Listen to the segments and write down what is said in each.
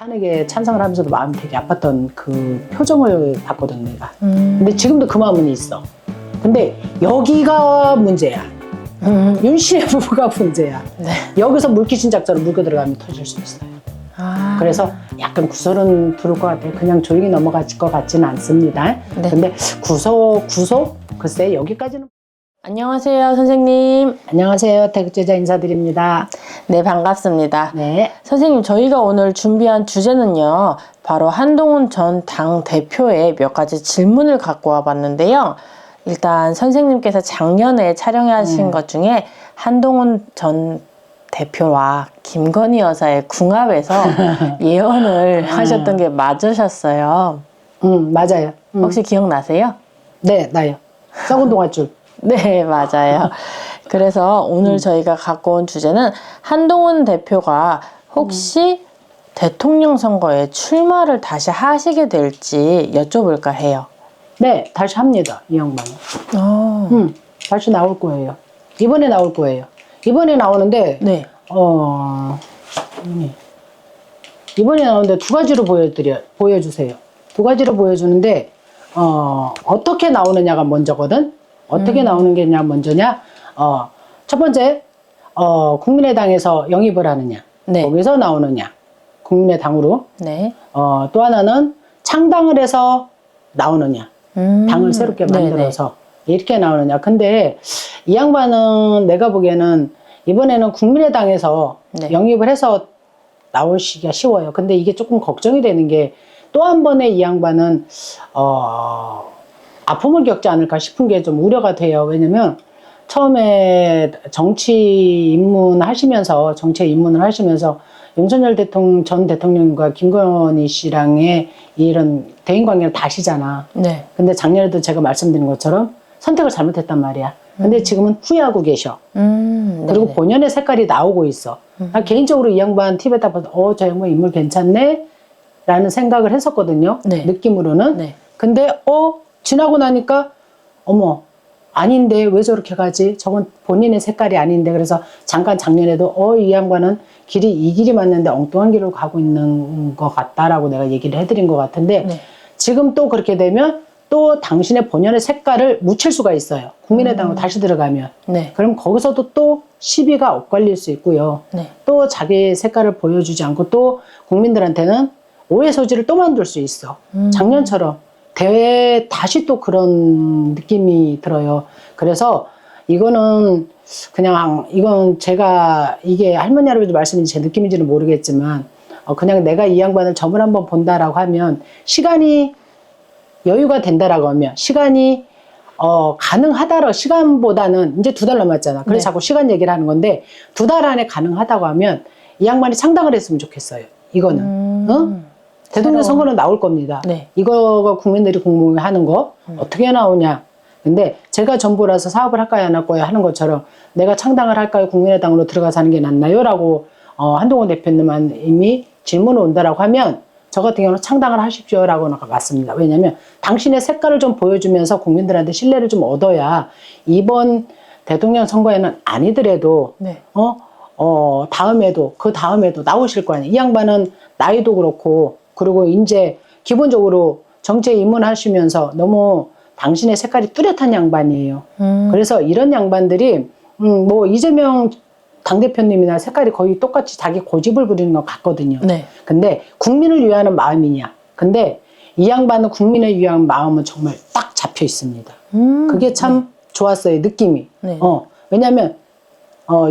탄핵에 찬성을 하면서도 마음이 되게 아팠던 그 표정을 봤거든 내가. 근데 지금도 그 마음은 있어. 근데 여기가 문제야. 윤씨의 부부가 문제야. 네. 여기서 물귀신 작전으로 물고 들어가면 터질 수 있어요. 아. 그래서 약간 구설은 부를 것 같아요. 그냥 조용히 넘어갈 것 같지는 않습니다. 네. 근데 구속? 글쎄 여기까지는. 안녕하세요, 선생님. 안녕하세요. 태극제자 인사드립니다. 네, 반갑습니다. 네. 선생님, 저희가 오늘 준비한 주제는요, 바로 한동훈 전 당 대표의 몇 가지 질문을 갖고 와봤는데요. 일단 선생님께서 작년에 촬영하신 것 중에 한동훈 전 대표와 김건희 여사의 궁합에서 예언을 하셨던 게 맞으셨어요. 맞아요. 혹시 기억나세요? 네, 나요. 썩은 동아줄. 네, 맞아요. 그래서 오늘 저희가 갖고 온 주제는 한동훈 대표가 혹시 대통령 선거에 출마를 다시 하시게 될지 여쭤볼까 해요. 네, 다시 합니다. 이 양반은. 다시 나올 거예요. 이번에 나올 거예요. 이번에 나오는데, 네. 이번에 나오는데 두 가지로 보여주세요. 두 가지로 보여주는데, 어떻게 나오느냐가 먼저거든? 어떻게 나오는 게 먼저냐? 첫 번째, 국민의당에서 영입을 하느냐? 네. 거기서 나오느냐? 국민의당으로. 네. 또 하나는 창당을 해서 나오느냐? 당을 새롭게 만들어서 이렇게 나오느냐. 근데 이 양반은 내가 보기에는 이번에는 국민의당에서 영입을 해서 나오시기가 쉬워요. 근데 이게 조금 걱정이 되는 게 또 한 번에 이 양반은 아픔을 겪지 않을까 싶은 게 좀 우려가 돼요. 왜냐면 처음에 정치에 입문을 하시면서 윤석열 전 대통령과 김건희 씨랑의 이런 대인 관계를 다시잖아. 네. 근데 작년에도 제가 말씀드린 것처럼 선택을 잘못했단 말이야. 근데 지금은 후회하고 계셔. 그리고 본연의 색깔이 나오고 있어. 나 개인적으로 이 양반 TV에다 봐서 저 양반 인물 괜찮네? 라는 생각을 했었거든요. 네. 느낌으로는. 네. 근데 지나고 나니까 어머 아닌데 왜 저렇게 가지? 저건 본인의 색깔이 아닌데. 그래서 잠깐 작년에도 이 양반은 이 길이 맞는데 엉뚱한 길로 가고 있는 것 같다라고 내가 얘기를 해드린 것 같은데 지금 또 그렇게 되면 또 당신의 본연의 색깔을 묻힐 수가 있어요. 국민의당으로 다시 들어가면. 그럼 거기서도 또 시비가 엇갈릴 수 있고요. 또 자기 색깔을 보여주지 않고 또 국민들한테는 오해 소지를 또 만들 수 있어. 작년처럼. 다시 또 그런 느낌이 들어요. 그래서 이건 제가 이게 할머니 할아버지 말씀인지 제 느낌인지는 모르겠지만 그냥 내가 이 양반을 점을 한번 본다라고 하면 시간이 여유가 된다라고 하면 시간이 가능하다라고 시간보다는 이제 2달 남았잖아. 그래서 자꾸 시간 얘기를 하는 건데 2달 안에 가능하다고 하면 이 양반이 창당을 했으면 좋겠어요. 이거는. 대통령 선거는 나올 겁니다. 이거가 국민들이 궁금해하는 거 어떻게 나오냐. 근데 제가 정부라서 사업을 할까요 안 할까요 하는 것처럼 내가 창당을 할까요 국민의당으로 들어가서 하는 게 낫나요? 라고 한동훈 대표님이 질문을 온다라고 하면 저 같은 경우는 창당을 하십시오 라고 맞습니다. 왜냐하면 당신의 색깔을 좀 보여주면서 국민들한테 신뢰를 좀 얻어야 이번 대통령 선거에는 아니더라도 다음에도 그 다음에도 나오실 거 아니에요. 이 양반은 나이도 그렇고 그리고 이제 기본적으로 정치에 입문하시면서 너무 당신의 색깔이 뚜렷한 양반이에요. 그래서 이런 양반들이 뭐 이재명 당대표님이나 색깔이 거의 똑같이 자기 고집을 부리는 것 같거든요. 근데 국민을 위하는 마음이냐. 근데 이 양반은 국민을 위한 마음은 정말 딱 잡혀 있습니다. 그게 참 좋았어요. 느낌이. 왜냐하면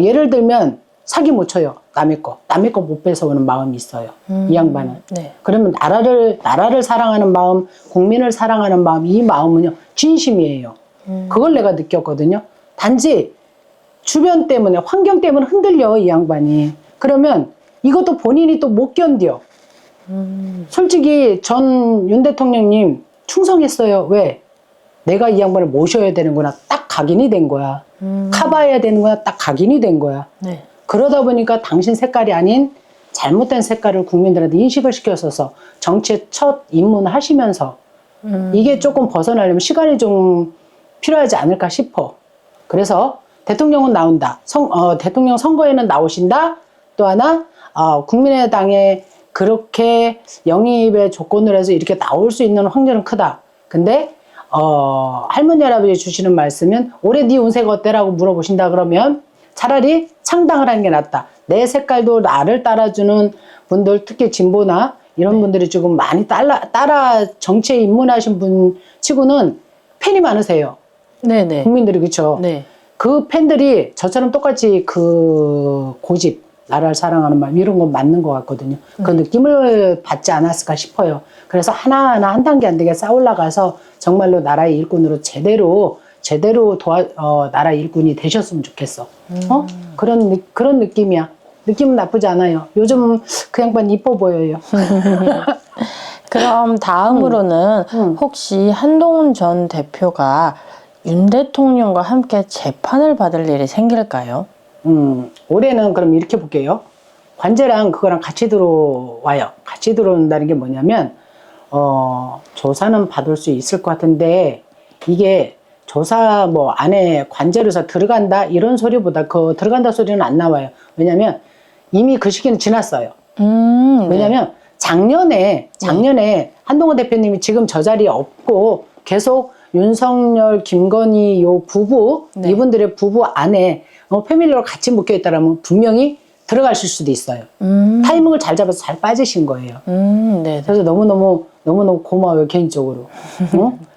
예를 들면 사기 못 쳐요. 남의 거 못 뺏어오는 마음이 있어요. 이 양반은. 그러면 나라를 사랑하는 마음, 국민을 사랑하는 마음, 이 마음은요 진심이에요. 그걸 내가 느꼈거든요. 단지 주변 때문에, 환경 때문에 흔들려 이 양반이. 그러면 이것도 본인이 또 못 견뎌. 솔직히 윤 대통령님 충성했어요. 왜? 내가 이 양반을 모셔야 되는구나. 딱 각인이 된 거야. 커버해야 되는구나. 딱 각인이 된 거야. 그러다 보니까 당신 색깔이 아닌 잘못된 색깔을 국민들한테 인식을 시켜서 정치에 첫 입문을 하시면서 이게 조금 벗어나려면 시간이 좀 필요하지 않을까 싶어. 그래서 대통령은 나온다. 대통령 선거에는 나오신다. 또 하나 국민의당의 그렇게 영입의 조건을 해서 이렇게 나올 수 있는 확률은 크다. 근데 할머니 할아버지 주시는 말씀은 올해 네 운세가 어때라고 물어보신다 그러면 차라리 창당을 하는 게 낫다. 내 색깔도 나를 따라주는 분들, 특히 진보나 이런 분들이 조금 많이 따라 정치에 입문하신 분 치고는 팬이 많으세요. 네네. 국민들이. 그렇죠. 네. 그 팬들이 저처럼 똑같이 그 고집, 나라를 사랑하는 마음 이런 건 맞는 것 같거든요. 그 느낌을 받지 않았을까 싶어요. 그래서 하나하나 한 단계 한 단계 쌓아 올라가서 정말로 나라의 일꾼으로 제대로 나라 일꾼이 되셨으면 좋겠어. 그런 느낌이야. 느낌은 나쁘지 않아요. 요즘 그 양반 이뻐 보여요. 그럼 다음으로는 혹시 한동훈 전 대표가 윤 대통령과 함께 재판을 받을 일이 생길까요? 올해는 그럼 이렇게 볼게요. 관제랑 그거랑 같이 들어와요. 같이 들어온다는 게 뭐냐면, 조사는 받을 수 있을 것 같은데, 이게 조사 뭐 안에 관제로서 들어간다 이런 소리보다 그 들어간다 소리는 안 나와요. 왜냐면 이미 그 시기는 지났어요. 왜냐면 작년에 한동훈 대표님이 지금 저 자리에 없고 계속 윤석열, 김건희 요 부부, 네. 이분들의 부부 안에 패밀리로 같이 묶여 있다라면 분명히 들어가실 수도 있어요. 타이밍을 잘 잡아서 잘 빠지신 거예요. 네. 그래서 너무너무 고마워요, 개인적으로.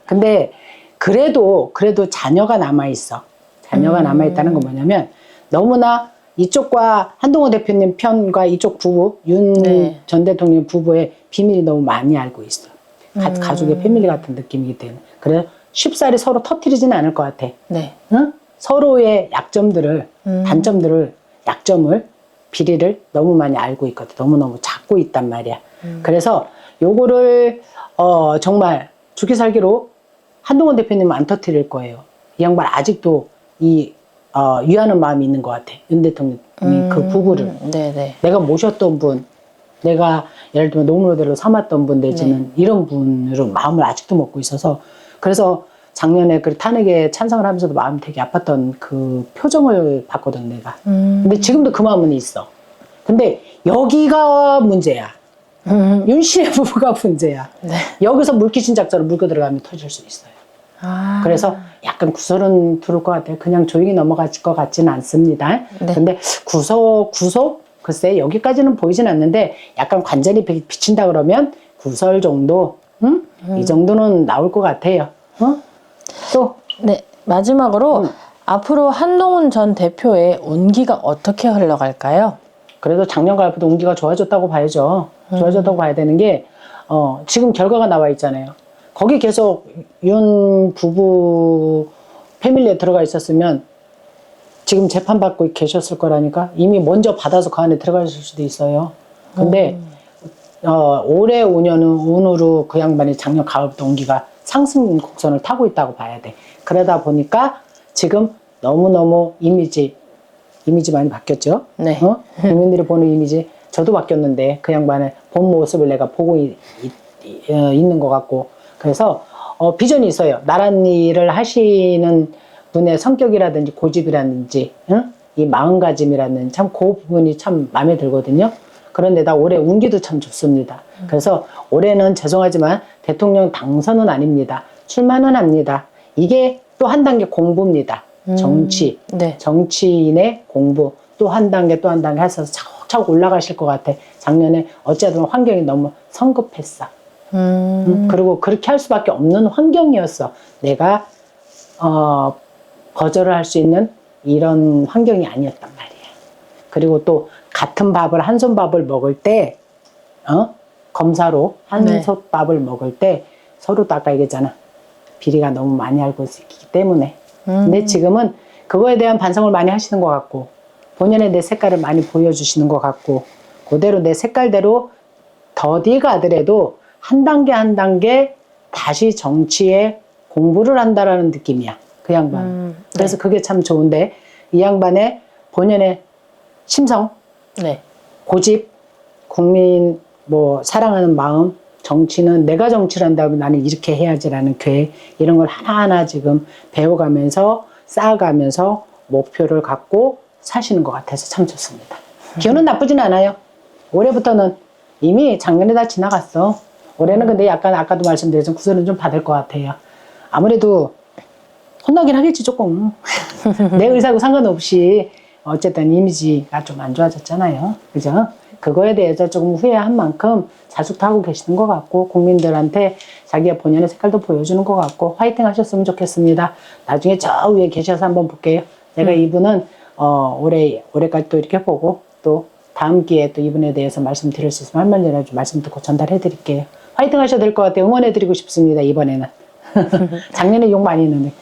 근데 그래도 자녀가 남아있어. 자녀가 남아있다는 건 뭐냐면 너무나 이쪽과 한동훈 대표님 편과 이쪽 부부, 윤 전 대통령 부부의 비밀이 너무 많이 알고 있어. 가족의 패밀리 같은 느낌이기 때문에. 그래서 쉽사리 서로 터뜨리지는 않을 것 같아. 네. 응? 서로의 약점들을, 단점들을, 약점을, 비리를 너무 많이 알고 있거든. 너무너무 잡고 있단 말이야. 그래서 요거를, 정말 죽기 살기로 한동훈 대표님은 안 터뜨릴 거예요. 이 양반 아직도 위하는 마음이 있는 것 같아. 윤 대통령이 그 부부를. 네네. 내가 모셨던 분, 내가 예를 들면 노무모델로 삼았던 분 내지는 이런 분으로 마음을 아직도 먹고 있어서 그래서 작년에 그 탄핵에 찬성을 하면서도 마음이 되게 아팠던 그 표정을 봤거든, 내가. 근데 지금도 그 마음은 있어. 근데 여기가 문제야. 윤 씨의 부부가 문제야. 네. 여기서 물귀신 작전으로 물고 들어가면 터질 수 있어요. 그래서 약간 구설은 들을 것 같아요. 그냥 조용히 넘어갈 것 같지는 않습니다. 네. 근데 구속? 글쎄, 여기까지는 보이진 않는데 약간 관절이 비친다 그러면 구설 정도? 이 정도는 나올 것 같아요. 또? 네. 마지막으로 앞으로 한동훈 전 대표의 운기가 어떻게 흘러갈까요? 그래도 작년과 앞으로 운기가 좋아졌다고 봐야죠. 좋아졌다고 봐야 되는 게, 지금 결과가 나와 있잖아요. 거기 계속 윤 부부 패밀리에 들어가 있었으면 지금 재판받고 계셨을 거라니까. 이미 먼저 받아서 그 안에 들어가실 수도 있어요. 근데 올해 5년은 운으로 그 양반이 작년 가을부터 운기가 상승 곡선을 타고 있다고 봐야 돼. 그러다 보니까 지금 너무너무 이미지 많이 바뀌었죠. 네. 국민들이 보는 이미지 저도 바뀌었는데 그 양반의 본 모습을 내가 보고 있는 것 같고 그래서 비전이 있어요. 나란 일을 하시는 분의 성격이라든지 고집이라든지 이 마음가짐이라든지 참 그 부분이 참 마음에 들거든요. 그런데다 올해 운기도 참 좋습니다. 그래서 올해는 죄송하지만 대통령 당선은 아닙니다. 출마는 합니다. 이게 또 한 단계 공부입니다. 정치, 네. 정치인의 공부 또 한 단계 해서 차곡차곡 올라가실 것 같아. 작년에 어쨌든 환경이 너무 성급했어. 그리고 그렇게 할 수밖에 없는 환경이었어. 내가 거절을 할 수 있는 이런 환경이 아니었단 말이야. 그리고 또 같은 밥을 한 손밥을 먹을 때 검사로 한 손밥을 먹을 때 서로 또 아까 얘기했잖아. 비리가 너무 많이 알고 있기 때문에. 근데 지금은 그거에 대한 반성을 많이 하시는 것 같고 본연의 내 색깔을 많이 보여주시는 것 같고 그대로 내 색깔대로 더디 가더라도 한 단계 다시 정치에 공부를 한다라는 느낌이야. 그 양반. 그래서 그게 참 좋은데 이 양반의 본연의 심성, 고집, 국민 사랑하는 마음, 정치는 내가 정치를 한다면 나는 이렇게 해야지라는 계획 이런 걸 하나하나 지금 배워가면서 쌓아가면서 목표를 갖고 사시는 것 같아서 참 좋습니다. 기운은 나쁘진 않아요. 올해부터는 이미 작년에 다 지나갔어. 올해는 근데 약간 아까도 말씀드렸지만 구설은 좀 받을 것 같아요. 아무래도 혼나긴 하겠지 조금. 내 의사하고 상관없이 어쨌든 이미지가 좀 안 좋아졌잖아요. 그죠? 그거에 대해서 조금 후회한 만큼 자숙도 하고 계시는 것 같고 국민들한테 자기의 본연의 색깔도 보여주는 것 같고 화이팅 하셨으면 좋겠습니다. 나중에 저 위에 계셔서 한번 볼게요. 제가 이분은 올해까지 또 이렇게 보고 또 다음 기회에 또 이분에 대해서 말씀드릴 수 있으면 한 번이라도 좀 말씀 듣고 전달해 드릴게요. 화이팅 하셔야 될 것 같아요. 응원해 드리고 싶습니다. 이번에는. 작년에 욕 많이 했는데.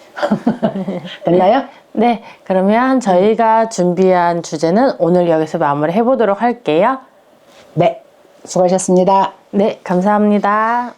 됐나요? 네, 그러면 저희가 준비한 주제는 오늘 여기서 마무리 해보도록 할게요. 네, 수고하셨습니다. 네, 감사합니다.